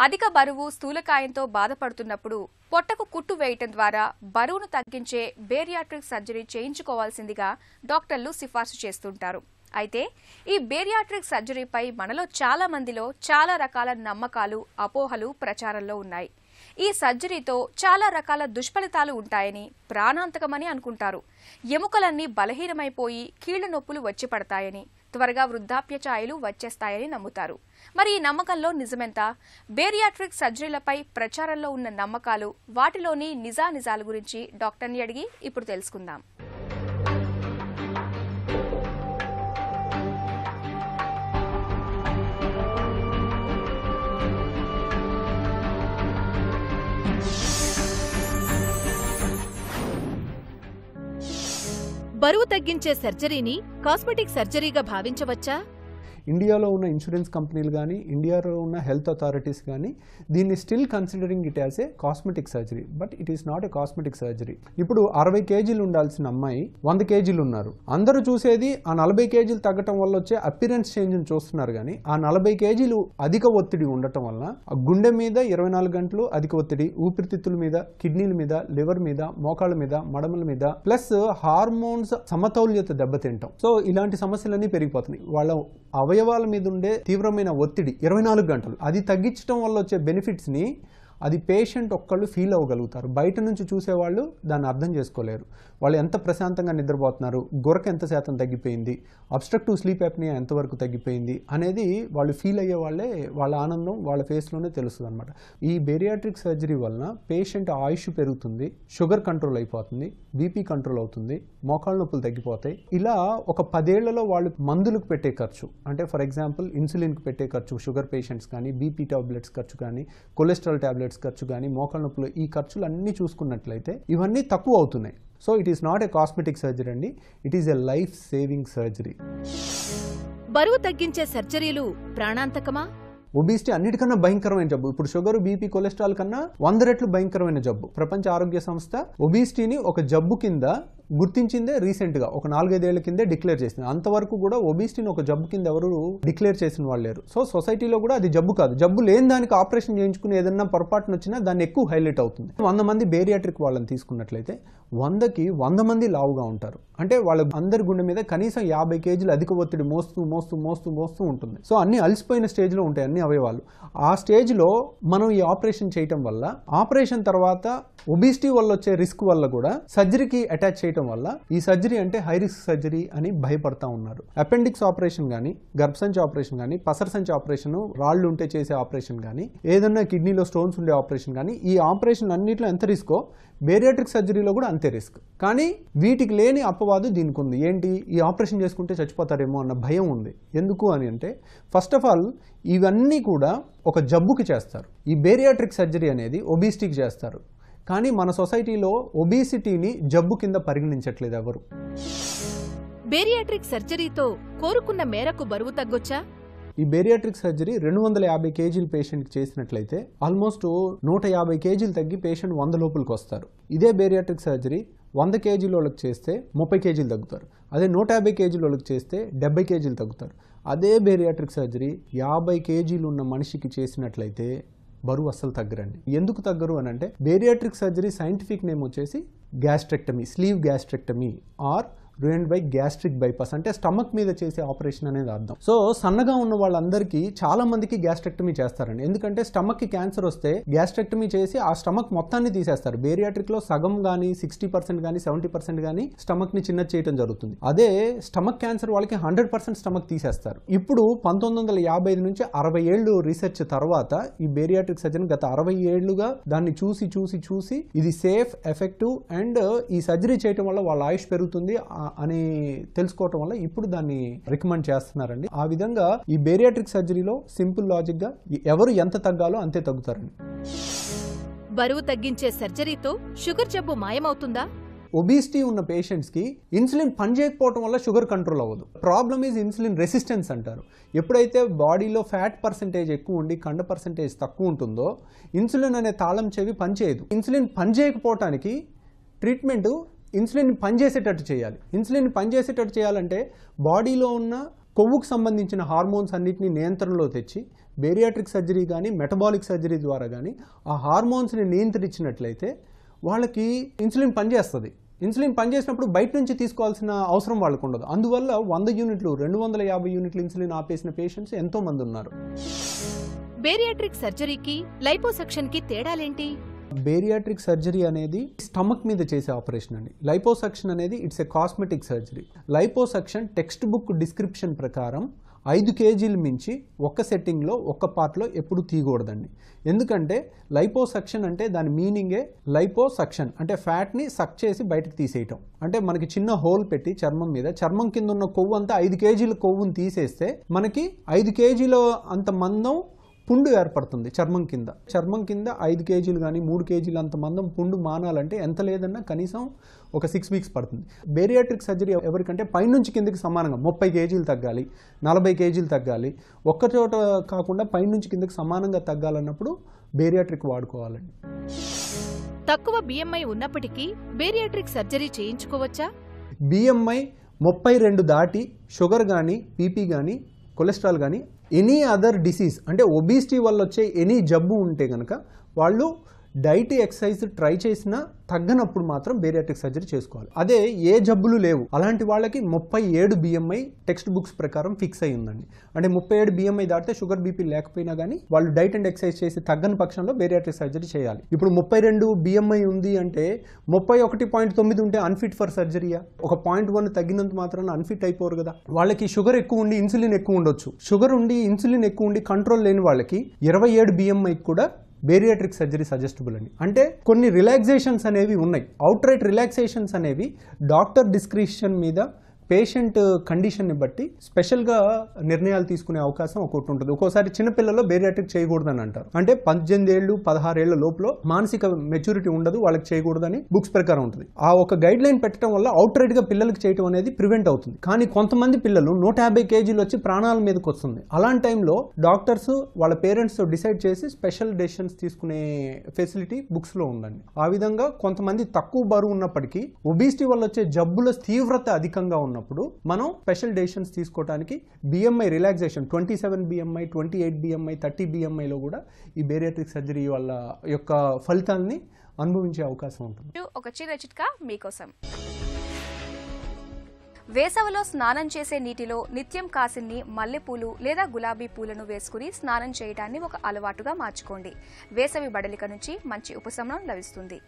అధిక బరువు స్థూలకాయంతో బాధపడుతున్నప్పుడు పొట్టకు కుట్టు వేయటం ద్వారా బరువును తగ్గించే బేరియాట్రిక్ సర్జరీ చేయించుకోవాల్సిందిగా డాక్టర్లు సిఫార్సు చేస్తుంటారు. అయితే ఈ బేరియాట్రిక్ సర్జరీపై మనలో చాలా మందిలో చాలా రకాల నమ్మకాలు, అపోహలు ప్రచారంలో ఉన్నాయి. ఈ సర్జరీతో చాలా రకాల దుష్ఫలితాలు ఉంటాయని, ప్రాణాంతకమని అనుకుంటారు. ఎముకలన్నీ బలహీనమైపోయి కీళ్ల నొప్పులు వచ్చి పడతాయని, త్వరగా వృద్ధాప్య ఛాయలు వచ్చేస్తాయని నమ్ముతారు. మరి ఈ నమ్మకంలో నిజమెంత? బేరియాట్రిక్ సర్జరీలపై ప్రచారంలో ఉన్న నమ్మకాలు, వాటిలోని నిజానిజాల గురించి డాక్టర్ని అడిగి ఇప్పుడు తెలుసుకుందాం. బరువు తగ్గించే సర్జరీని కాస్మెటిక్ సర్జరీగా భావించవచ్చా? ఇండియాలో ఉన్న ఇన్సూరెన్స్ కంపెనీలు కానీ, ఇండియాలో ఉన్న హెల్త్ అథారిటీస్ కానీ దీన్ని still considering it as a cosmetic surgery. But it is not a cosmetic surgery. ఇప్పుడు 60 కేజీలు ఉండాల్సిన అమ్మాయి 100 కేజీలు ఉన్నారు. అందరూ చూసేది ఆ 40 కేజీలు తగ్గటం వల్ల వచ్చే అపిరెన్స్ చేంజ్ని చూస్తున్నారు. కానీ ఆ 40 కేజీలు అధిక ఒత్తిడి ఉండటం వల్ల ఆ గుండె మీద 24 గంటలు అధిక ఒత్తిడి, ఊపిరితిత్తుల మీద, కిడ్నీల మీద, లివర్ మీద, మోకాళ్ళ మీద, మడమల మీద, ప్లస్ హార్మోన్స్ సమతౌల్యత దెబ్బతింటాం. సో ఇలాంటి సమస్యలన్నీ పెరిగిపోతున్నాయి. వాళ్ళ అవయవాల మీద ఉండే తీవ్రమైన ఒత్తిడి 24 గంటలు అది తగ్గించడం వల్ల వచ్చే బెనిఫిట్స్ ని అది పేషెంట్ ఒక్కళ్ళు ఫీల్ అవ్వగలుగుతారు. బయట నుంచి చూసేవాళ్ళు దాన్ని అర్థం చేసుకోలేరు. వాళ్ళు ఎంత ప్రశాంతంగా నిద్రపోతున్నారు, గురక ఎంత శాతం తగ్గిపోయింది, అబ్స్ట్రక్టివ్ స్లీప్ యాప్నియా ఎంతవరకు తగ్గిపోయింది అనేది వాళ్ళు ఫీల్ అయ్యే వాళ్ళే, వాళ్ళ ఆనందం వాళ్ళ ఫేస్లోనే తెలుస్తుంది అనమాట. ఈ బేరియాట్రిక్ సర్జరీ వలన పేషెంట్ ఆయుష్ పెరుగుతుంది, షుగర్ కంట్రోల్ అయిపోతుంది, బీపీ కంట్రోల్ అవుతుంది, మోకాళ్ళ నొప్పులు తగ్గిపోతాయి. ఇలా ఒక 10 ఏళ్లలో వాళ్ళు మందులకు పెట్టే ఖర్చు, అంటే ఫర్ ఎగ్జాంపుల్ ఇన్సులిన్కి పెట్టే ఖర్చు, షుగర్ పేషెంట్స్ కానీ, బీపీ టాబ్లెట్స్ ఖర్చు కానీ, కొలెస్ట్రాల్ టాబ్లెట్స్ ఖర్చు కానీ, మోకాళ్ళ నొప్పులు, ఈ ఖర్చులు అన్నీ చూసుకున్నట్లయితే ఇవన్నీ తక్కువ అవుతున్నాయి. So it is not a cosmetic surgery అండి, it is a life saving surgery. బరువు తగ్గించే సర్జరీలు ప్రాణాంతకమా? ఒబిసిటీ అన్నిటికన్నా భయంకరమైన జబ్బు. ఇప్పుడు షుగర్, బీపీ, కొలెస్ట్రాల్ కన్నా 100 రెట్లు భయంకరమైన జబ్బు. ప్రపంచ ఆరోగ్య సంస్థ ఒబిసిటీని ఒక జబ్బు కింద గుర్తించిందే రీసెంట్గా, ఒక 4-5 ఏళ్ల కిందే డిక్లేర్ చేసింది. అంతవరకు కూడా ఒబిసిటీని ఒక జబ్బు కింద ఎవరు డిక్లేర్ చేసిన వాళ్ళు లేరు. సో సొసైటీలో కూడా అది జబ్బు కాదు. జబ్బు లేని దానికి ఆపరేషన్ చేయించుకుని ఏదన్నా పొరపాటున వచ్చినా దాన్ని ఎక్కువ హైలైట్ అవుతుంది. 100 మంది బేరియాట్రిక్ వాళ్ళని తీసుకున్నట్లయితే 100కి 100 మంది లావుగా ఉంటారు. అంటే వాళ్ళ అందరి గుండె మీద కనీసం 50 కేజీలు అధిక ఒత్తిడి మోస్తూ మోస్తూ మోస్తూ మోస్తూ ఉంటుంది. సో అన్ని అలసిపోయిన స్టేజ్లో ఉంటాయి అన్ని అవయవాలు. ఆ స్టేజ్లో మనం ఈ ఆపరేషన్ చేయటం వల్ల, ఆపరేషన్ తర్వాత ఒబిసిటీ వల్ల వచ్చే రిస్క్ వల్ల కూడా సర్జరీకి అటాచ్ చేయడం వల్ల ఈ సర్జరీ అంటే హై రిస్క్ సర్జరీ అని భయపడతా ఉన్నారు. అపెండిక్స్ ఆపరేషన్ కానీ, గర్భసంచి ఆపరేషన్ కానీ, పసరసంచి ఆపరేషన్, రాళ్ళు ఉంటే చేసే ఆపరేషన్ కానీ, ఏదన్నా కిడ్నీలో స్టోన్స్ ఉండే ఆపరేషన్ కానీ, ఈ ఆపరేషన్ అన్నింటిలో ఎంత రిస్కో బేరియాట్రిక్ సర్జరీలో కూడా అంతే రిస్క్. కానీ వీటికి లేని అపవాదు దీనికి ఉంది. ఏంటి? ఈ ఆపరేషన్ చేసుకుంటే చచ్చిపోతారేమో అన్న భయం ఉంది. ఎందుకు అని అంటే, ఫస్ట్ ఆఫ్ ఆల్ ఇవన్నీ కూడా ఒక జబ్బుకి చేస్తారు. ఈ బేరియాట్రిక్ సర్జరీ అనేది ఒబిసిటీకి చేస్తారు. కానీ మన సొసైటీలో ఒబిసిటీని జబ్బు కింద పరిగణించట్లేదు ఎవరు. బేరియాట్రిక్ సర్జరీతో కోరుకున్న మేరకు బరువు తగ్గొచ్చా? ఈ బేరియాట్రిక్ సర్జరీ 250 కేజీల పేషెంట్కి చేసినట్లయితే ఆల్మోస్ట్ 150 కేజీలు తగ్గి పేషెంట్ 100 లోపలికి వస్తారు. ఇదే బేరియాట్రిక్ సర్జరీ 100 కేజీల వాళ్ళకి చేస్తే 30 కేజీలు తగ్గుతారు. అదే 150 కేజీల వాళ్ళకి చేస్తే 70 కేజీలు తగ్గుతారు. అదే బేరియాట్రిక్ సర్జరీ 50 కేజీలు ఉన్న మనిషికి చేసినట్లయితే బరువు అస్సలు తగ్గరండి. ఎందుకు తగ్గరు అని అంటే, బేరియాట్రిక్ సర్జరీ సైంటిఫిక్ నేమ్ వచ్చేసి gastrectomy, sleeve gastrectomy or ruined by gastric bypass, అంటే స్టమక్ మీద చేసే ఆపరేషన్ అనేది అర్థం. సో సన్నగా ఉన్న వాళ్ళందరికీ చాలా మందికి గ్యాస్ట్రెక్టమీ చేస్తారండి. ఎందుకంటే స్టమక్ కి క్యాన్సర్ వస్తే గ్యాస్ట్రెక్టమీ చేసి ఆ స్టమక్ మొత్తాన్ని తీసేస్తారు. బేరియాట్రిక్ లో సగం కానీ 60% కానీ 70% కానీ స్టమక్ ని చిన్న చేయడం జరుగుతుంది. అదే స్టమక్ క్యాన్సర్ వాళ్ళకి 100% స్టమక్ తీసేస్తారు. ఇప్పుడు 1955 నుంచి 60 ఏళ్ళు రీసెర్చ్ తర్వాత ఈ బేరియాట్రిక్ సర్జరీ గత 60 ఏళ్లుగా దాన్ని చూసి ఇది సేఫ్, ఎఫెక్టివ్ అండ్ ఈ సర్జరీ చేయడం వల్ల వాళ్ళ ఆయుష్ పెరుగుతుంది అని తెలుసుకోవటం వల్ల ఇప్పుడు దాన్ని రికమెండ్ చేస్తున్నారండి. ఆ విధంగా ఈ బేరియాట్రిక్ సర్జరీలో సింపుల్ లాజిక్ గా ఎవరు ఎంత తగ్గాలో అంతే తగ్గుతారండి. బరువు తగ్గించే సర్జరీతో షుగర్ జబ్బు మాయమవుతుందా? ఒబిసిటీ ఉన్న పేషెంట్స్ కి ఇన్సులిన్ పనిచేయకపోవడం వల్ల షుగర్ కంట్రోల్ అవ్వదు. ప్రాబ్లమ్ ఈజ్ ఇన్సులిన్ రెసిస్టెన్స్ అంటారు. ఎప్పుడైతే బాడీలో ఫ్యాట్ పర్సెంటేజ్ ఎక్కువ ఉండి కండ పర్సెంటేజ్ తక్కువ ఉంటుందో ఇన్సులిన్ అనే తాళం చెవి పనిచేయదు. ఇన్సులిన్ పనిచేయకపోవటానికి ట్రీట్మెంట్ ఇన్సులిన్ పనిచేసేటట్టు చేయాలి. ఇన్సులిన్ పనిచేసేటట్టు చేయాలంటే బాడీలో ఉన్న కొవ్వుకు సంబంధించిన హార్మోన్స్ అన్నిటిని నియంత్రణలో తెచ్చి బేరియాట్రిక్ సర్జరీ కానీ మెటబాలిక్ సర్జరీ ద్వారా కానీ ఆ హార్మోన్స్ని నియంత్రించినట్లయితే వాళ్ళకి ఇన్సులిన్ పనిచేస్తుంది. ఇన్సులిన్ పనిచేసినప్పుడు బయట నుంచి తీసుకోవాల్సిన అవసరం వాళ్ళకు ఉండదు. అందువల్ల 100 యూనిట్లు 250 యూనిట్లు ఇన్సులిన్ ఆపేసిన పేషెంట్స్ ఎంతో మంది ఉన్నారు. బేరియాట్రిక్ సర్జరీకి లైపోసక్షన్కి తేడాలేంటి? బేరియాట్రిక్ సర్జరీ అనేది స్టమక్ మీద చేసే ఆపరేషన్ అండి. లైపోసక్షన్ అనేది it's a cosmetic surgery. Liposuction text book description ప్రకారం 5 కేజీలు మించి ఒక్క సెట్టింగ్లో ఒక్క పార్ట్లో ఎప్పుడు తీయకూడదండి. ఎందుకంటే లైపోసక్షన్ అంటే దాని మీనింగే లైపోసక్షన్ అంటే ఫ్యాట్ని సక్ చేసి బయటకు తీసేయటం. అంటే మనకి చిన్న హోల్ పెట్టి చర్మం మీద, చర్మం కింద ఉన్న కొవ్వు అంతా 5 కేజీల కొవ్వుని తీసేస్తే మనకి 5 కేజీల అంత మందం పుండు ఏర్పడుతుంది చర్మం కింద. చర్మం కింద 5 కేజీలు కానీ 3 కేజీలు అంత మందం పుండు మానాలంటే ఎంత లేదన్నా కనీసం ఒక 6 వీక్స్ పడుతుంది. బేరియాట్రిక్ సర్జరీ ఎవరికంటే పైనుంచి కిందకి సమానంగా 30 కేజీలు తగ్గాలి, 40 కేజీలు తగ్గాలి, ఒక్కచోట కాకుండా పైనుంచి కిందకి సమానంగా తగ్గాలన్నప్పుడు బేరియాట్రిక్ వాడుకోవాలండి. తక్కువ BMI ఉన్నప్పటికీ బేరియాట్రిక్ సర్జరీ చేయించుకోవచ్చా? BMI 32 దాటి షుగర్ కానీ బీపీ కానీ కొలెస్ట్రాల్ కానీ ఎనీ అదర్ డిసీజ్ అంటే ఒబిసిటీ వల్ల వచ్చే ఎనీ జబ్బు ఉంటే కనుక వాళ్ళు డైట్ ఎక్సర్సైజ్ ట్రై చేసినా తగ్గనప్పుడు మాత్రం బేరియాట్రిక్ సర్జరీ చేసుకోవాలి. అదే ఏ జబ్బులు లేవు అలాంటి వాళ్ళకి 37 BMI టెక్స్ట్ బుక్స్ ప్రకారం ఫిక్స్ అయి ఉందండి. అంటే 37 BMI దాటితే షుగర్ బీపీ లేకపోయినా కానీ వాళ్ళు డైట్ అండ్ ఎక్సర్సైజ్ చేసి తగ్గని పక్షంలో బేరియాట్రిక్ సర్జరీ చేయాలి. ఇప్పుడు 32 BMI ఉంది అంటే 31.9 ఉంటే అన్ఫిట్ ఫర్ సర్జరీయా? ఒక 0.1 తగ్గినంత మాత్రాన అన్ఫిట్ అయిపోరు కదా. వాళ్ళకి షుగర్ ఎక్కువ ఉండి ఇన్సులిన్ ఎక్కువ ఉండొచ్చు. షుగర్ ఉండి ఇన్సులిన్ ఎక్కువ ఉండి కంట్రోల్ లేని వాళ్ళకి 27 BMI కూడా బేరియాట్రిక్ సర్జరీ సజెస్టబుల్ అండి. అంటే కొన్ని రిలాక్సేషన్స్ అనేవి ఉన్నాయి. అవుట్ రైట్ రిలాక్సేషన్స్ అనేవి డాక్టర్ డిస్క్రిప్షన్ మీద పేషెంట్ కండిషన్ని బట్టి స్పెషల్గా నిర్ణయాలు తీసుకునే అవకాశం ఒకటి ఉంటుంది. ఒక్కోసారి చిన్నపిల్లల్లో బేరియాట్రిక్ చేయకూడదని అంటారు. అంటే 18 ఏళ్ళు 16 ఏళ్ల లోపల మానసిక మెచ్యూరిటీ ఉండదు, వాళ్ళకి చేయకూడదని బుక్స్ ప్రకారం ఉంటుంది. ఆ ఒక గైడ్ లైన్ పెట్టడం వల్ల అవుట్ రైట్గా పిల్లలకి చేయడం అనేది ప్రివెంట్ అవుతుంది. కానీ కొంతమంది పిల్లలు 150 కేజీలు వచ్చి ప్రాణాల మీదకి వస్తుంది. అలాంటి టైంలో డాక్టర్స్ వాళ్ళ పేరెంట్స్తో డిసైడ్ చేసి స్పెషల్ డెసిషన్స్ తీసుకునే ఫెసిలిటీ బుక్స్లో ఉందండి. ఆ విధంగా కొంతమంది తక్కువ బరువు ఉన్నప్పటికీ ఒబిసిటీ వల్ల వచ్చే జబ్బుల తీవ్రత అధికంగా ఉన్నప్పుడు మనం స్పెషల్ డెసిషన్స్ తీసుకోవడానికి BMI relaxation 27 BMI 28 BMI 30 BMI లో కూడా ఈ బేరియాట్రిక్ సర్జరీ వల్ల యొక్క ఫలితాన్ని అనుభవించే అవకాశం ఉంటుంది. ఒక చిన్న చిట్కా మీకోసం. వేసవిలో స్నానం చేసే నీటిలో నిత్యం కాసిన్ని మల్లెపూలు లేదా గులాబీ పూలను వేసుకుని స్నానం చేయడాన్ని ఒక అలవాటుగా మార్చుకోండి. వేసవి బడలిక నుంచి మంచి ఉపశమనం లభిస్తుంది.